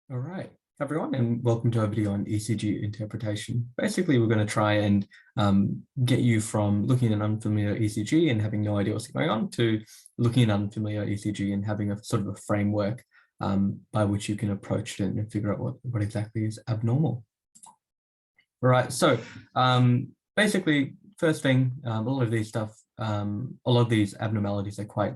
All right, everyone, and welcome to a video on ECG interpretation. Basically, we're going to try and get you from looking at an unfamiliar ECG and having no idea what's going on to looking at an unfamiliar ECG and having a sort of a framework by which you can approach it and figure out what exactly is abnormal. All right, so basically, first thing, a lot of these abnormalities are quite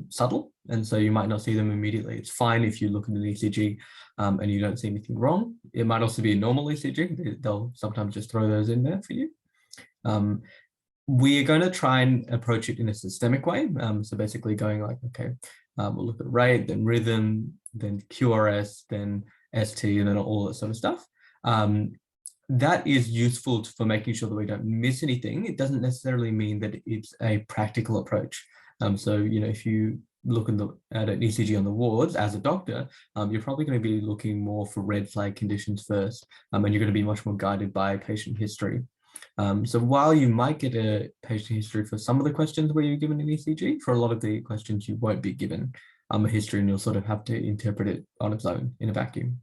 subtle, and so you might not see them immediately. It's fine if you look at an ECG and you don't see anything wrong. It might also be a normal ECG. They'll sometimes just throw those in there for you. We are going to try and approach it in a systemic way. So basically going like, okay, we'll look at rate, then rhythm, then QRS, then ST, and then all that sort of stuff. That is useful for making sure that we don't miss anything. It doesn't necessarily mean that it's a practical approach. So, if you look at an ECG on the wards as a doctor, you're probably going to be looking more for red flag conditions first, and you're going to be much more guided by patient history. So while you might get a patient history for some of the questions where you're given an ECG, for a lot of the questions you won't be given a history, and you'll sort of have to interpret it on its own in a vacuum.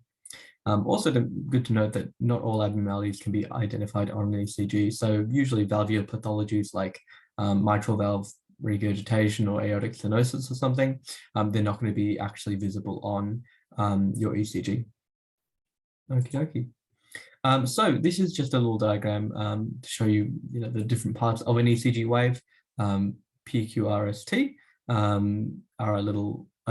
Also good to note that not all abnormalities can be identified on an ECG. So usually valvular pathologies like mitral valve regurgitation or aortic stenosis or something, they're not going to be actually visible on your ECG. Okie dokie. So this is just a little diagram to show you, the different parts of an ECG wave. P, Q, R, S, T are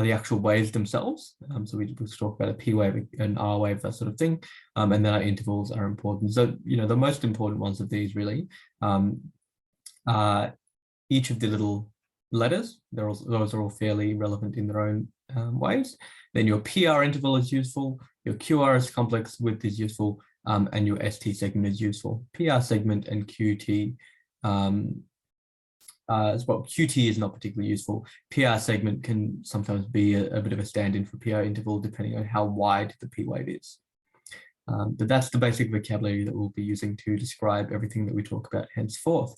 the actual waves themselves. So we talk about a P wave, an R wave, that sort of thing. And then our intervals are important. So, the most important ones of these really are each of the little letters. Those are all fairly relevant in their own ways. Then your PR interval is useful, your QRS complex width is useful, and your ST segment is useful. PR segment and QT as well. QT is not particularly useful. PR segment can sometimes be a bit of a stand-in for PR interval, depending on how wide the P wave is. But that's the basic vocabulary that we'll be using to describe everything that we talk about henceforth.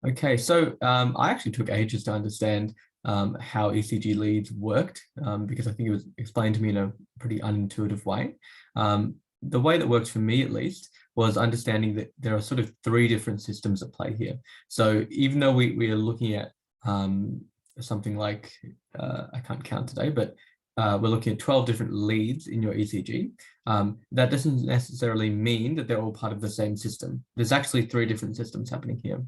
Okay, so I actually took ages to understand how ECG leads worked, because I think it was explained to me in a pretty unintuitive way. The way that works for me, at least, was understanding that there are sort of three different systems at play here. So even though we are looking at something like, I can't count today, but we're looking at 12 different leads in your ECG, that doesn't necessarily mean that they're all part of the same system. There's actually three different systems happening here.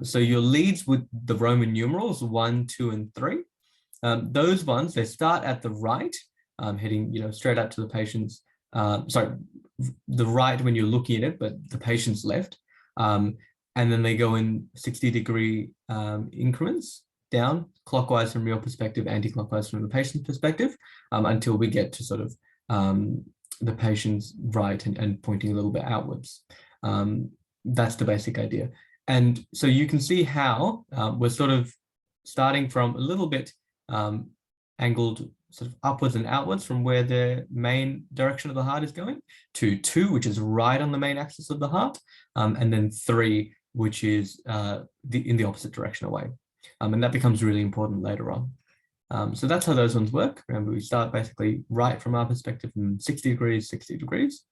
So your leads with the Roman numerals 1, 2, and 3, those ones, they start at the right, heading straight out to the patient's, sorry, the right when you're looking at it, but the patient's left, and then they go in 60-degree increments down, clockwise from your perspective, anti-clockwise from the patient's perspective, until we get to sort of the patient's right and pointing a little bit outwards. That's the basic idea. And so you can see how we're sort of starting from a little bit angled sort of upwards and outwards from where the main direction of the heart is going, to 2, which is right on the main axis of the heart, and then 3, which is in the opposite direction away. And that becomes really important later on. So that's how those ones work. Remember, we start basically right from our perspective from 60 degrees, 60 degrees.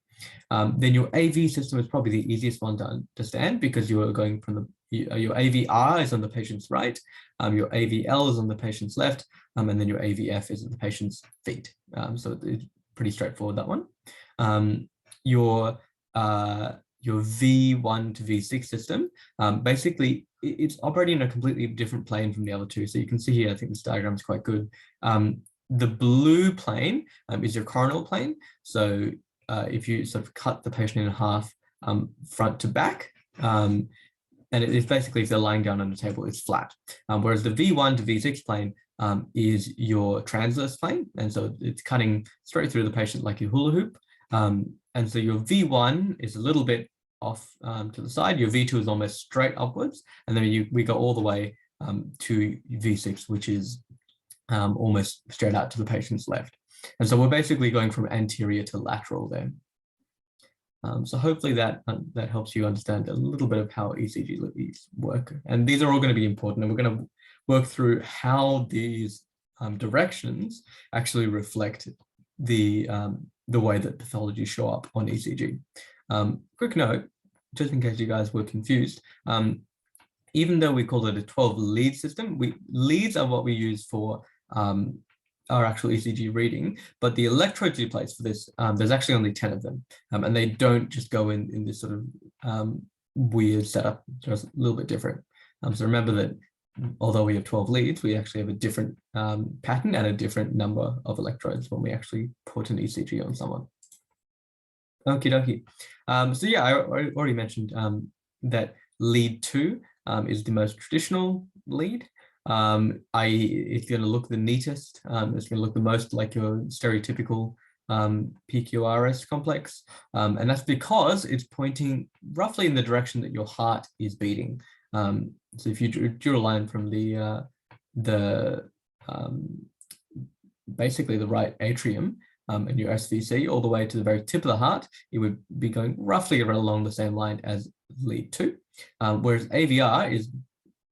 Then your AV system is probably the easiest one to understand, because you are going from your AVR is on the patient's right, your AVL is on the patient's left, and then your AVF is at the patient's feet. So it's pretty straightforward, that one. Your V1 to V6 system, basically it's operating in a completely different plane from the other two. So you can see here, I think this diagram is quite good. The blue plane is your coronal plane. So if you sort of cut the patient in half front to back, and it's basically, if they're lying down on the table, it's flat. Whereas the V1 to V6 plane is your transverse plane. And so it's cutting straight through the patient like your hula hoop. And so your V1 is a little bit off to the side. Your V2 is almost straight upwards. And then we go all the way to V6, which is almost straight out to the patient's left. And so we're basically going from anterior to lateral there. So hopefully that helps you understand a little bit of how ECG leads work. And these are all going to be important. And we're going to work through how these directions actually reflect the way that pathologies show up on ECG. Quick note, just in case you guys were confused, even though we call it a 12 lead system, leads are what we use for our actual ECG reading, but the electrodes you place for this, there's actually only 10 of them, and they don't just go in this sort of weird setup, just a little bit different. So remember that although we have 12 leads, we actually have a different pattern and a different number of electrodes when we actually put an ECG on someone. Okie dokie. So yeah, I already mentioned that lead 2 is the most traditional lead. It's going to look the neatest. It's going to look the most like your stereotypical PQRS complex. And that's because it's pointing roughly in the direction that your heart is beating. So if you drew a line from basically the right atrium and your SVC all the way to the very tip of the heart, it would be going roughly along the same line as lead 2. Whereas AVR is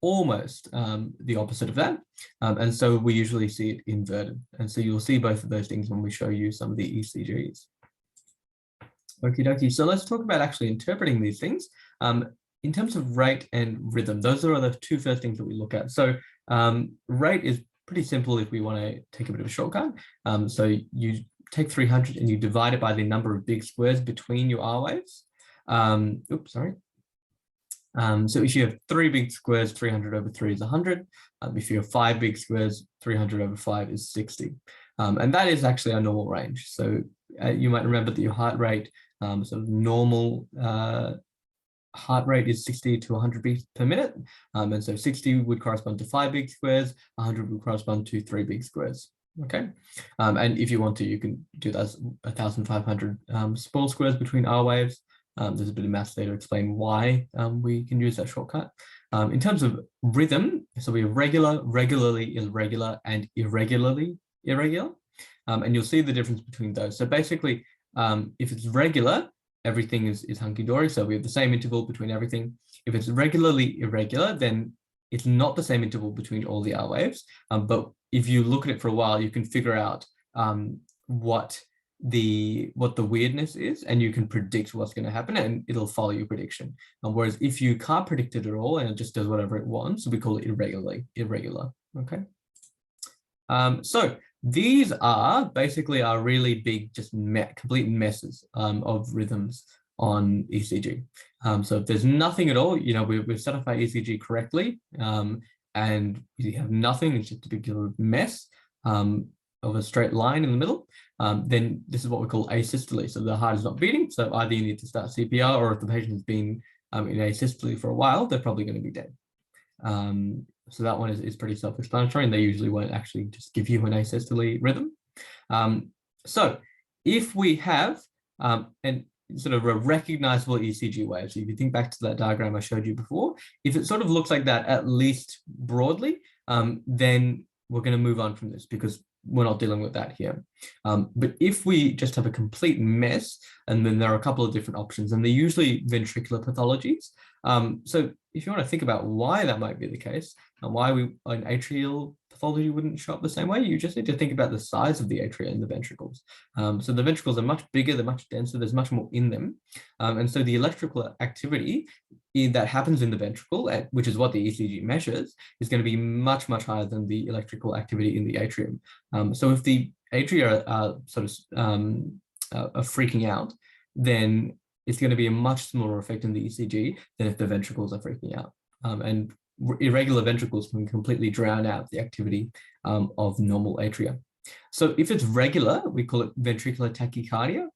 almost the opposite of that. And so we usually see it inverted. And so you'll see both of those things when we show you some of the ECGs. Okie dokie. So let's talk about actually interpreting these things. In terms of rate and rhythm, those are the two first things that we look at. So rate is pretty simple if we want to take a bit of a shortcut. So you take 300 and you divide it by the number of big squares between your R waves. Oops, sorry. So if you have 3 big squares, 300 over 3 is 100. If you have 5 big squares, 300 over 5 is 60. And that is actually our normal range. So you might remember that your heart rate, sort of normal heart rate is 60 to 100 beats per minute. And so 60 would correspond to 5 big squares, 100 would correspond to 3 big squares. Okay. And if you want to, you can do that as 1,500 small squares between R waves. There's a bit of maths there to explain why we can use that shortcut. In terms of rhythm, so we have regular, regularly irregular, and irregularly irregular. And you'll see the difference between those. So basically, if it's regular, everything is hunky-dory. So we have the same interval between everything. If it's regularly irregular, then it's not the same interval between all the R waves. But if you look at it for a while, you can figure out what the weirdness is, and you can predict what's going to happen, and it'll follow your prediction. Whereas if you can't predict it at all and it just does whatever it wants, we call it irregular. Okay. So these are basically our really big, just complete messes of rhythms on ECG. So if there's nothing at all, we've set up our ECG correctly, and you have nothing, it's just a big mess of a straight line in the middle, then this is what we call asystole. So the heart is not beating. So either you need to start CPR, or if the patient has been in asystole for a while, they're probably going to be dead. So that one is pretty self-explanatory, and they usually won't actually just give you an asystole rhythm. So if we have an sort of a recognizable ECG wave, so if you think back to that diagram I showed you before, if it sort of looks like that, at least broadly, then we're going to move on from this because we're not dealing with that here. But if we just have a complete mess, and then there are a couple of different options, and they're usually ventricular pathologies. So if you want to think about why that might be the case, and why an atrial pathology wouldn't show up the same way, you just need to think about the size of the atria and the ventricles. So the ventricles are much bigger, they're much denser, there's much more in them. And so the electrical activity that happens in the ventricle, which is what the ECG measures, is going to be much, much higher than the electrical activity in the atrium. So if the atria are sort of are freaking out, then it's going to be a much smaller effect in the ECG than if the ventricles are freaking out. And irregular ventricles can completely drown out the activity of normal atria. So if it's regular, we call it ventricular tachycardia,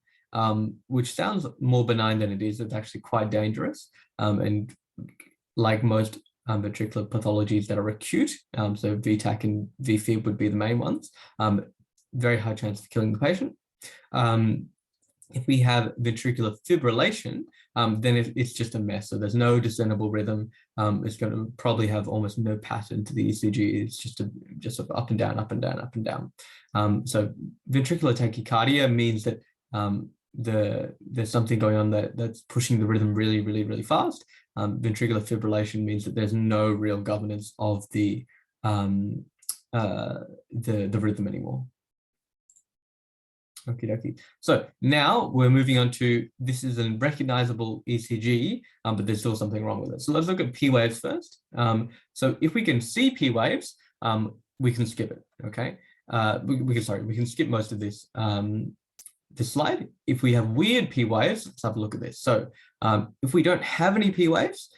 which sounds more benign than it is. It's actually quite dangerous. And like most ventricular pathologies that are acute, so VTAC and VFib would be the main ones, very high chance of killing the patient. If we have ventricular fibrillation, then it's just a mess. So there's no discernible rhythm. It's going to probably have almost no pattern to the ECG. It's just sort of up and down, up and down, up and down. So ventricular tachycardia means that there's something going on that's pushing the rhythm really, really, really fast. Ventricular fibrillation means that there's no real governance of the rhythm anymore. Okie dokie. So now we're moving on to, this is a recognizable ECG, but there's still something wrong with it. So let's look at P waves first. So if we can see P waves, we can skip it, okay? We can skip most of this, this slide. If we have weird P waves, let's have a look at this. So if we don't have any P waves,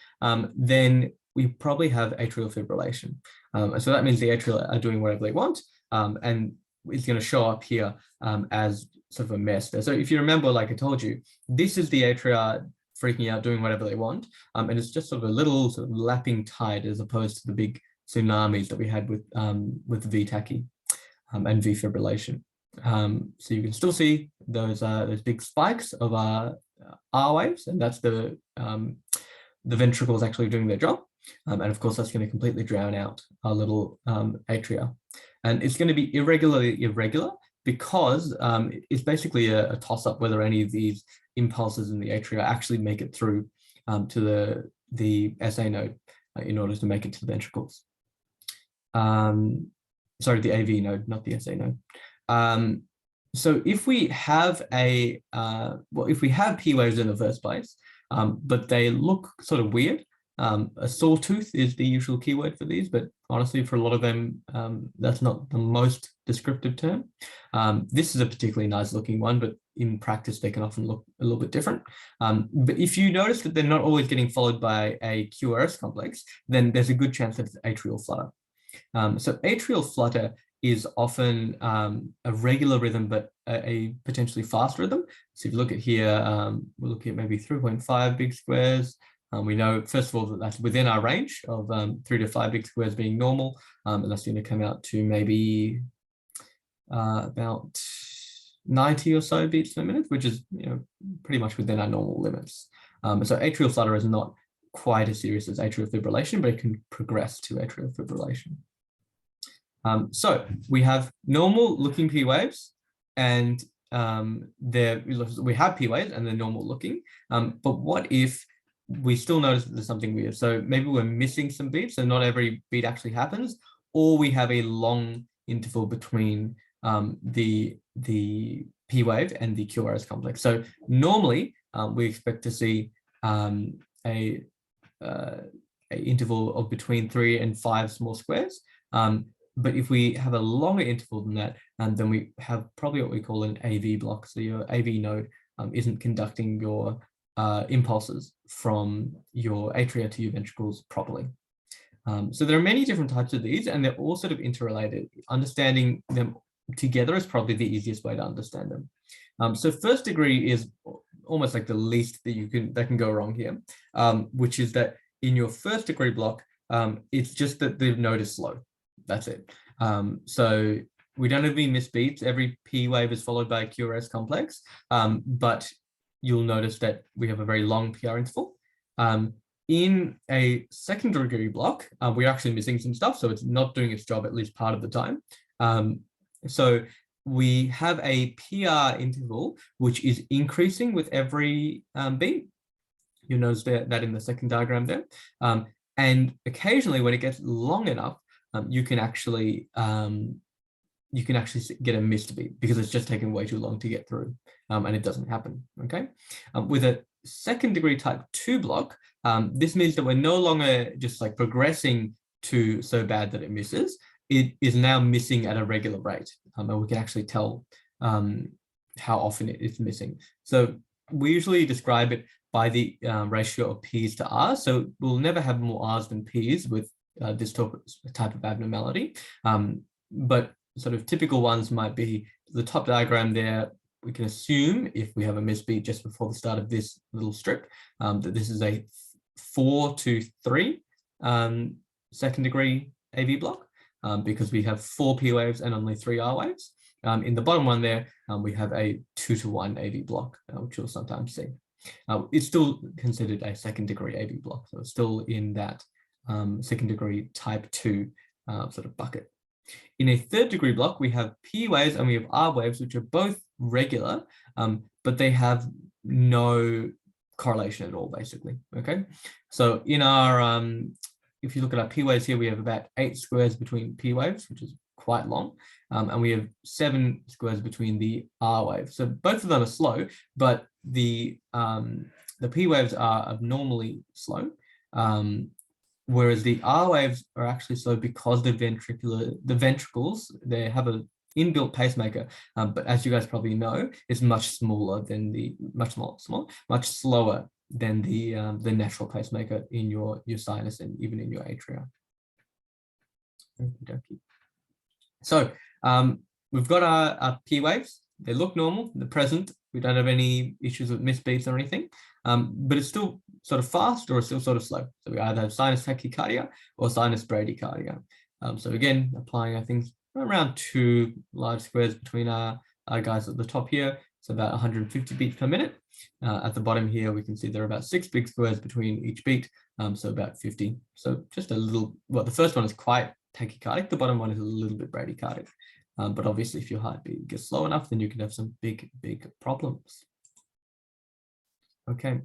then we probably have atrial fibrillation. So that means the atria are doing whatever they want, and it's going to show up here as sort of a mess there. So if you remember, like I told you, this is the atria freaking out, doing whatever they want, and it's just sort of a little sort of lapping tide as opposed to the big tsunamis that we had with V tachy and V fibrillation. So you can still see those big spikes of R waves, and that's the ventricles actually doing their job. And of course, that's going to completely drown out our little atria. And it's going to be irregularly irregular because it's basically a toss-up whether any of these impulses in the atria actually make it through to the SA node in order to make it to the ventricles. Sorry, the AV node, not the SA node. So if we have if we have P waves in the first place, but they look sort of weird, a sawtooth is the usual keyword for these, but honestly, for a lot of them, that's not the most descriptive term. This is a particularly nice looking one, but in practice, they can often look a little bit different. But if you notice that they're not always getting followed by a QRS complex, then there's a good chance that it's atrial flutter. So atrial flutter is often a regular rhythm, but a potentially fast rhythm. So if you look at here, we're looking at maybe 3.5 big squares. We know, first of all, that that's within our range of 3 to 5 big squares being normal, and that's going to come out to maybe about 90 or so beats per minute, which is pretty much within our normal limits. So atrial flutter is not quite as serious as atrial fibrillation, but it can progress to atrial fibrillation. So we have normal looking P waves, and we have P waves and they're normal looking. But what if we still notice that there's something weird? So maybe we're missing some beats, so not every beat actually happens, or we have a long interval between the P wave and the QRS complex. So normally we expect to see a interval of between 3 and 5 small squares. But if we have a longer interval than that, then we have probably what we call an AV block. So your AV node isn't conducting your impulses from your atria to your ventricles properly. So there are many different types of these, and they're all sort of interrelated. Understanding them together is probably the easiest way to understand them. So first degree is almost like the least that can go wrong here, which is that in your first degree block, it's just that the node is slow. That's it. So we don't have any missed beats. Every P wave is followed by a QRS complex, but you'll notice that we have a very long PR interval. In a second degree block, we're actually missing some stuff, so it's not doing its job at least part of the time. So we have a PR interval which is increasing with every beat. You'll notice that in the second diagram there. And occasionally, when it gets long enough, you can actually get a missed beat because it's just taken way too long to get through, and it doesn't happen. Okay, with a second degree type 2 block, this means that we're no longer just like progressing to so bad that it misses. It is now missing at a regular rate, and we can actually tell how often it is missing. So we usually describe it by the ratio of P's to R's. So we'll never have more R's than P's with this type of abnormality. But sort of typical ones might be the top diagram there. We can assume if we have a misbeat just before the start of this little strip, that this is a 4 to 3 second degree AV block, because we have 4 P waves and only 3 R waves. In the bottom one there, we have a 2 to 1 AV block, which you'll sometimes see. It's still considered a second degree AV block, so it's still in that second degree type 2 sort of bucket. In a third degree block, we have P waves and we have R waves, which are both regular, but they have no correlation at all, basically. Okay, so in our if you look at our P waves here, we have about 8 squares between P waves, which is quite long, and we have 7 squares between the R waves. So both of them are slow, but the P waves are abnormally slow, whereas the R waves are actually slow because the ventricles, they have a inbuilt pacemaker, but as you guys probably know, is much smaller than much slower than the natural pacemaker in your sinus and even in your atria. So we've got our P waves. They look normal, they're present. We don't have any issues with misbeats or anything, but it's still sort of fast or it's still sort of slow. So we either have sinus tachycardia or sinus bradycardia. So again, applying our things around 2 large squares between our guys at the top here. So about 150 beats per minute. At the bottom here, we can see there are about 6 big squares between each beat. So about 50. So just a little, well, the first one is quite tachycardic. The bottom one is a little bit bradycardic. But obviously, if your heartbeat gets slow enough, then you can have some big problems. Okay.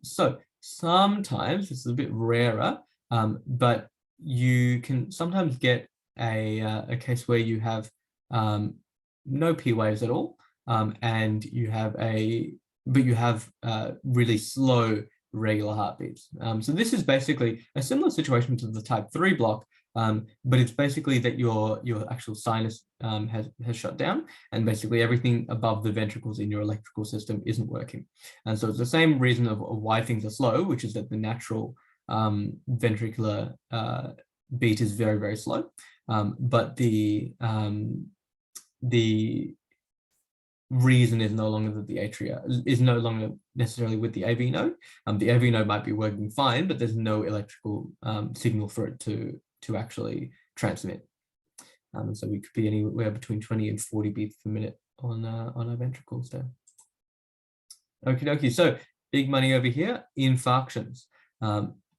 So sometimes, this is a bit rarer, but you can sometimes get a case where you have no P waves at all, and you have really slow regular heartbeats. So this is basically a similar situation to the type 3 block, but it's basically that your actual sinus has shut down, and basically everything above the ventricles in your electrical system isn't working. And so it's the same reason of why things are slow, which is that the natural ventricular beat is very, very slow, but the reason is no longer that the atria is no longer necessarily with the AV node. The AV node might be working fine, but there's no electrical signal for it to actually transmit. And so we could be anywhere between 20 and 40 beats per minute on our ventricles there. Okie dokie. So big money over here, infarctions.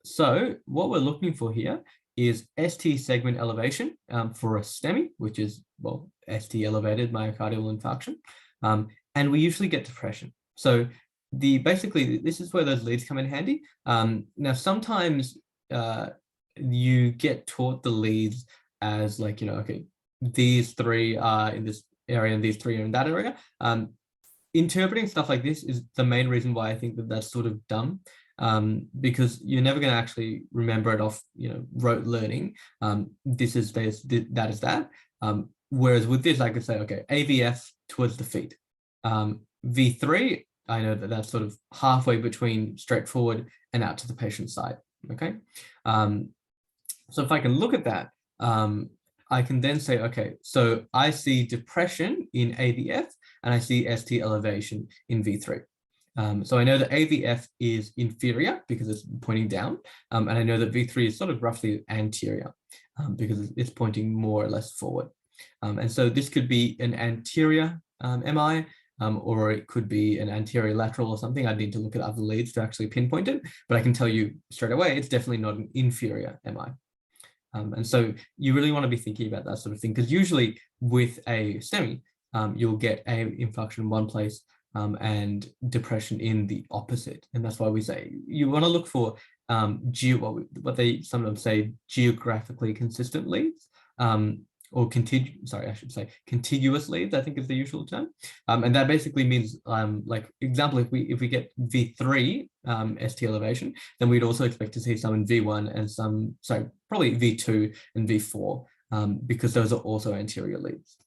So what we're looking for here is ST segment elevation for a STEMI, which is, well, ST elevated myocardial infarction. And we usually get depression. So basically, this is where those leads come in handy. Now, sometimes you get taught the leads as like, okay, these 3 are in this area and these 3 are in that area. Interpreting stuff like this is the main reason why I think that that's sort of dumb, because you're never going to actually remember it off, rote learning. This is this, that is that. Whereas with this, I could say, okay, AVF towards the feet. V3, I know that that's sort of halfway between straightforward and out to the patient side. Okay. So if I can look at that, I can then say, okay, so I see depression in AVF and I see ST elevation in V3. So I know that AVF is inferior because it's pointing down, and I know that V3 is sort of roughly anterior because it's pointing more or less forward. And so this could be an anterior MI, or it could be an anterior lateral or something. I'd need to look at other leads to actually pinpoint it, but I can tell you straight away, it's definitely not an inferior MI. And so you really want to be thinking about that sort of thing, because usually with a STEMI, you'll get a infarction in one place and depression in the opposite. And that's why we say you want to look for what they sometimes say geographically consistent leads, or contiguous leads, I think is the usual term. And that basically means, like example, if we get V3 ST elevation, then we'd also expect to see some in V1 and some, probably V2 and V4, because those are also anterior leads.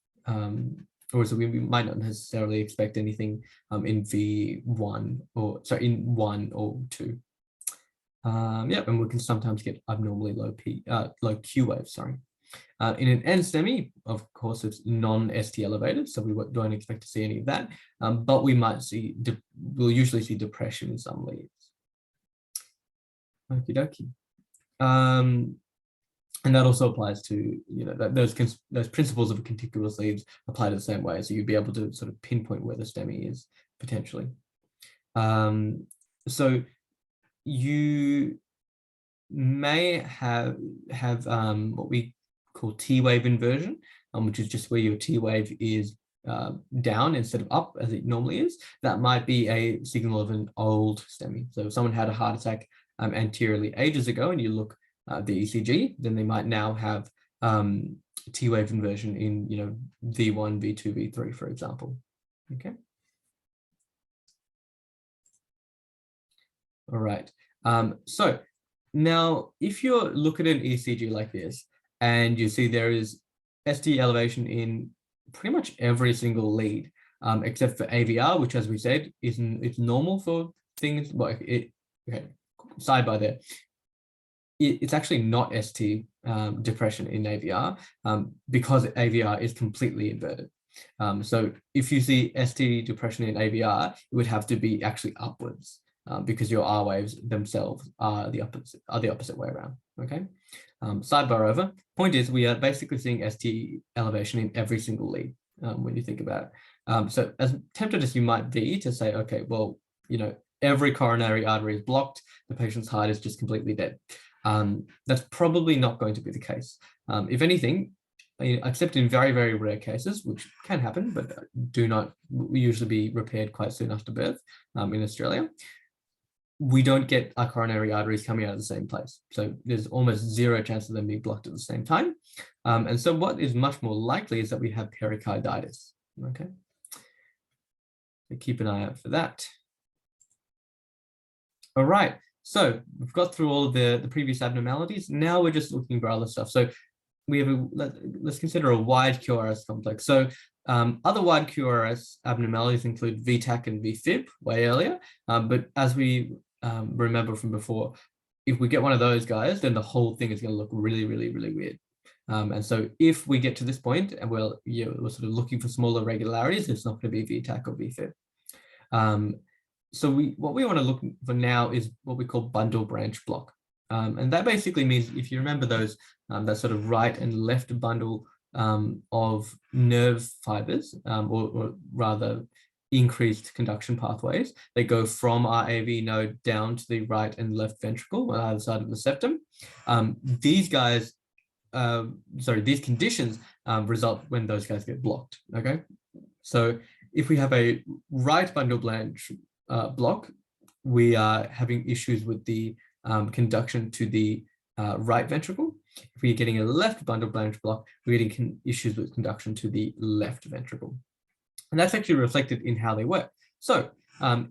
Or so we might not necessarily expect anything in V1 or in 1 or 2. Yeah, and we can sometimes get abnormally low Q waves, in an NSTEMI, of course, it's non-ST elevated, so we don't expect to see any of that, but we'll usually see depression in some leads. Okie dokie. And that also applies to, those principles of contiguous leads apply to the same way, so you'd be able to sort of pinpoint where the STEMI is potentially. So you may have what we called T-wave inversion, which is just where your T-wave is down instead of up as it normally is. That might be a signal of an old STEMI. So if someone had a heart attack anteriorly ages ago and you look at the ECG, then they might now have T wave inversion in, V1, V2, V3, for example. Okay. All right. So now, if you look at an ECG like this, and you see there is ST elevation in pretty much every single lead, except for AVR, which, as we said, it's normal for things. Well, okay, sidebar there. It's actually not ST depression in AVR because AVR is completely inverted. So if you see ST depression in AVR, it would have to be actually upwards because your R waves themselves are the opposite way around. Okay. Sidebar over. Point is, we are basically seeing ST elevation in every single lead when you think about it. So as tempted as you might be to say, okay, well, every coronary artery is blocked, the patient's heart is just completely dead. That's probably not going to be the case. If anything, except in very, very rare cases, which can happen, but do not usually be repaired quite soon after birth in Australia, we don't get our coronary arteries coming out of the same place. So there's almost zero chance of them being blocked at the same time. And so what is much more likely is that we have pericarditis. Okay. So keep an eye out for that. All right. So we've got through all of the previous abnormalities. Now we're just looking for other stuff. So we have let's consider a wide QRS complex. So other wide QRS abnormalities include VTAC and VFib way earlier. But as we remember from before, if we get one of those guys, then the whole thing is going to look really, really, really weird. And so if we get to this point and we're sort of looking for smaller irregularities, it's not going to be VTAC or VFib. So what we want to look for now is what we call bundle branch block. And that basically means, if you remember those, that sort of right and left bundle of nerve fibers, or rather increased conduction pathways, they go from our AV node down to the right and left ventricle on either side of the septum. These conditions result when those guys get blocked, okay? So if we have a right bundle branch block, we are having issues with the conduction to the right ventricle. If we're getting a left bundle branch block, we're getting issues with conduction to the left ventricle. And that's actually reflected in how they work. So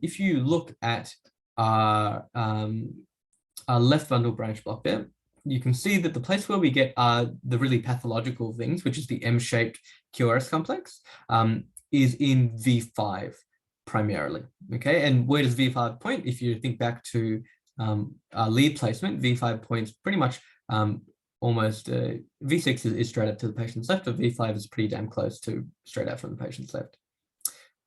if you look at our left bundle branch block there, you can see that the place where we get the really pathological things, which is the M-shaped QRS complex, is in V5 primarily. Okay, and where does V5 point? If you think back to our lead placement, V5 points pretty much almost V6 is straight up to the patient's left, but V5 is pretty damn close to straight out from the patient's left.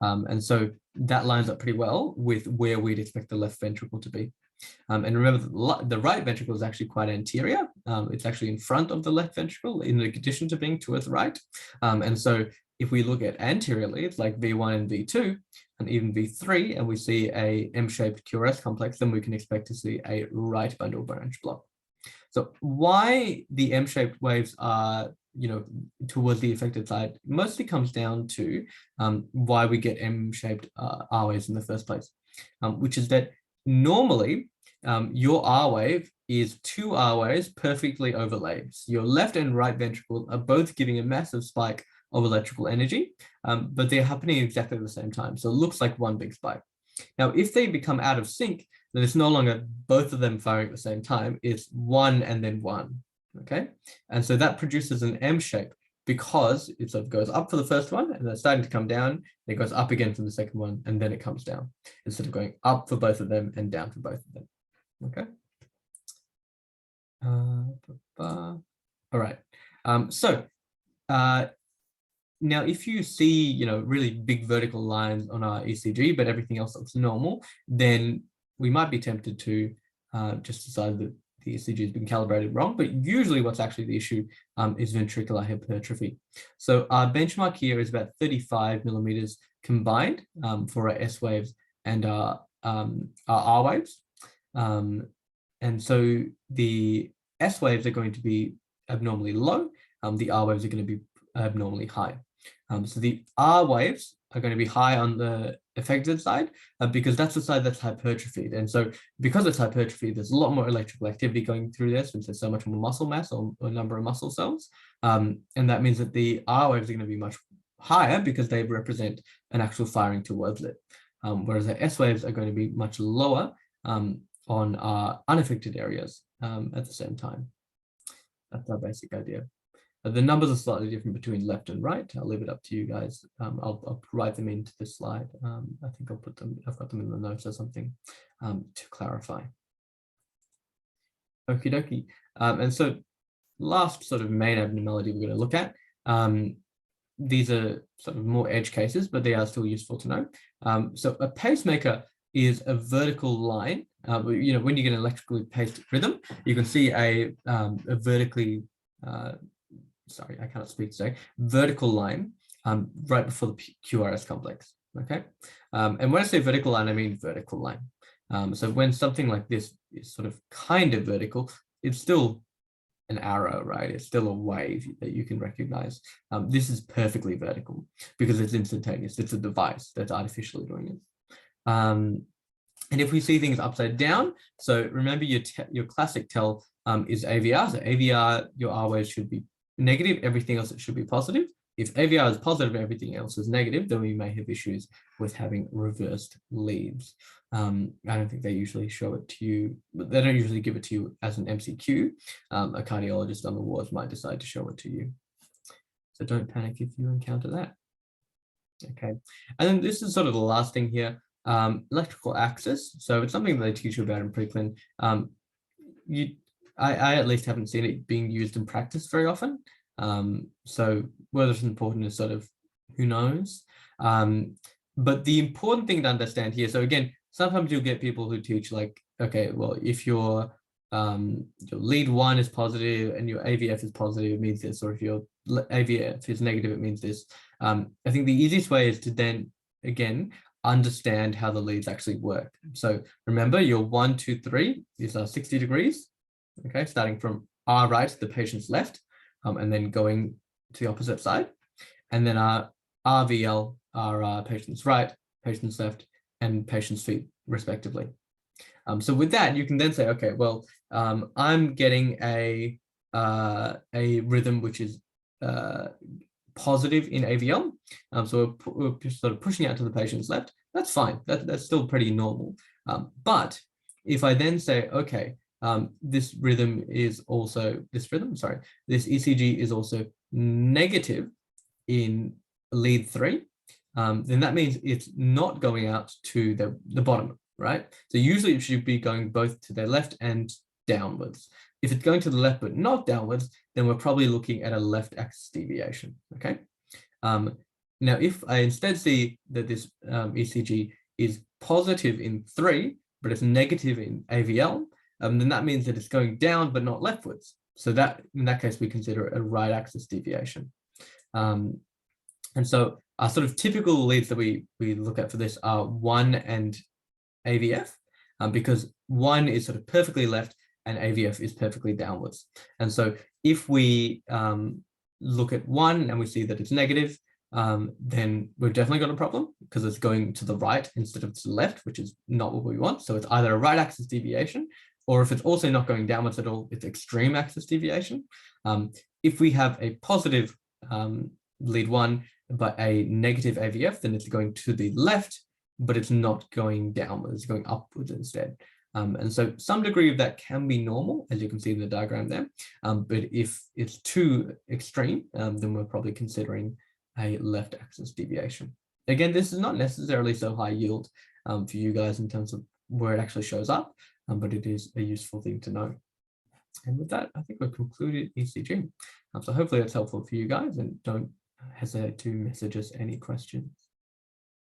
And so that lines up pretty well with where we'd expect the left ventricle to be. And remember, the right ventricle is actually quite anterior. It's actually in front of the left ventricle, in addition to being towards the right. And so if we look at anteriorly, it's like V1 and V2, and even V3, and we see a M-shaped QRS complex, then we can expect to see a right bundle branch block. So why the M-shaped waves are, towards the affected side mostly comes down to why we get M-shaped R waves in the first place, which is that normally your R wave is two R waves perfectly overlaid. So your left and right ventricle are both giving a massive spike of electrical energy, but they're happening exactly at the same time. So it looks like one big spike. Now, if they become out of sync, then it's no longer both of them firing at the same time. It's one and then one, okay? And so that produces an M shape because it sort of goes up for the first one and then starting to come down, it goes up again for the second one, and then it comes down instead of going up for both of them and down for both of them, okay? All right, now, if you see, really big vertical lines on our ECG, but everything else looks normal, then we might be tempted to just decide that the ECG has been calibrated wrong. But usually what's actually the issue is ventricular hypertrophy. So our benchmark here is about 35 millimeters combined for our S waves and our R waves. And so the S waves are going to be abnormally low. The R waves are going to be abnormally high. So the R waves are going to be high on the affected side because that's the side that's hypertrophied. And so because it's hypertrophied, there's a lot more electrical activity going through there since there's so much more muscle mass or number of muscle cells. And that means that the R waves are going to be much higher because they represent an actual firing towards it. Whereas the S waves are going to be much lower on unaffected areas at the same time. That's our basic idea. The numbers are slightly different between left and right. I'll leave it up to you guys. I'll write them into this slide. I think I've got them in the notes or something to clarify. Okie dokie. And so last sort of main abnormality we're going to look at. These are sort of more edge cases, but they are still useful to know. So a pacemaker is a vertical line. When you get an electrically paced rhythm, you can see a vertically sorry, I cannot speak today, vertical line right before the QRS complex, okay? And when I say vertical line, I mean vertical line. So when something like this is sort of kind of vertical, it's still an arrow, right? It's still a wave that you can recognize. This is perfectly vertical because it's instantaneous. It's a device that's artificially doing it. And if we see things upside down, so remember your classic tell is AVR. So AVR, your R waves should be negative, everything else it should be positive. If AVR is positive, everything else is negative, then we may have issues with having reversed leads. I don't think they usually show it to you, but they don't usually give it to you as an MCQ. A cardiologist on the wards might decide to show it to you. So don't panic if you encounter that. Okay, and then this is sort of the last thing here, electrical axis. So it's something that they teach you about in pre-clin. I at least haven't seen it being used in practice very often. So whether it's important is sort of, who knows? But the important thing to understand here, so again, sometimes you'll get people who teach like, okay, well, if your lead 1 is positive and your AVF is positive, it means this, or if your AVF is negative, it means this. I think the easiest way is to then, again, understand how the leads actually work. So remember, your 1, 2, 3 is 60 degrees. Okay, starting from R right, the patient's left, and then going to the opposite side. And then our RVL are patient's right, patient's left, and patient's feet, respectively. So with that, you can then say, okay, well, I'm getting a rhythm which is positive in AVL. So we're just sort of pushing out to the patient's left. That's fine. That's still pretty normal. But if I then say, okay, this ECG is also negative in lead 3, then that means it's not going out to the bottom, right? So usually it should be going both to the left and downwards. If it's going to the left but not downwards, then we're probably looking at a left axis deviation, okay? Now, if I instead see that this ECG is positive in 3, but it's negative in AVL, then that means that it's going down but not leftwards. So that, in that case, we consider it a right axis deviation. And so our sort of typical leads that we look at for this are 1 and AVF, because 1 is sort of perfectly left and AVF is perfectly downwards. And so if we look at 1 and we see that it's negative, then we've definitely got a problem because it's going to the right instead of to the left, which is not what we want. So it's either a right axis deviation, or if it's also not going downwards at all, it's extreme axis deviation. If we have a positive lead 1, but a negative AVF, then it's going to the left, but it's not going downwards, it's going upwards instead. And so some degree of that can be normal, as you can see in the diagram there. But if it's too extreme, then we're probably considering a left axis deviation. Again, this is not necessarily so high yield for you guys in terms of where it actually shows up, but it is a useful thing to know. And with that, I think we've concluded ECG. So hopefully that's helpful for you guys, and don't hesitate to message us any questions.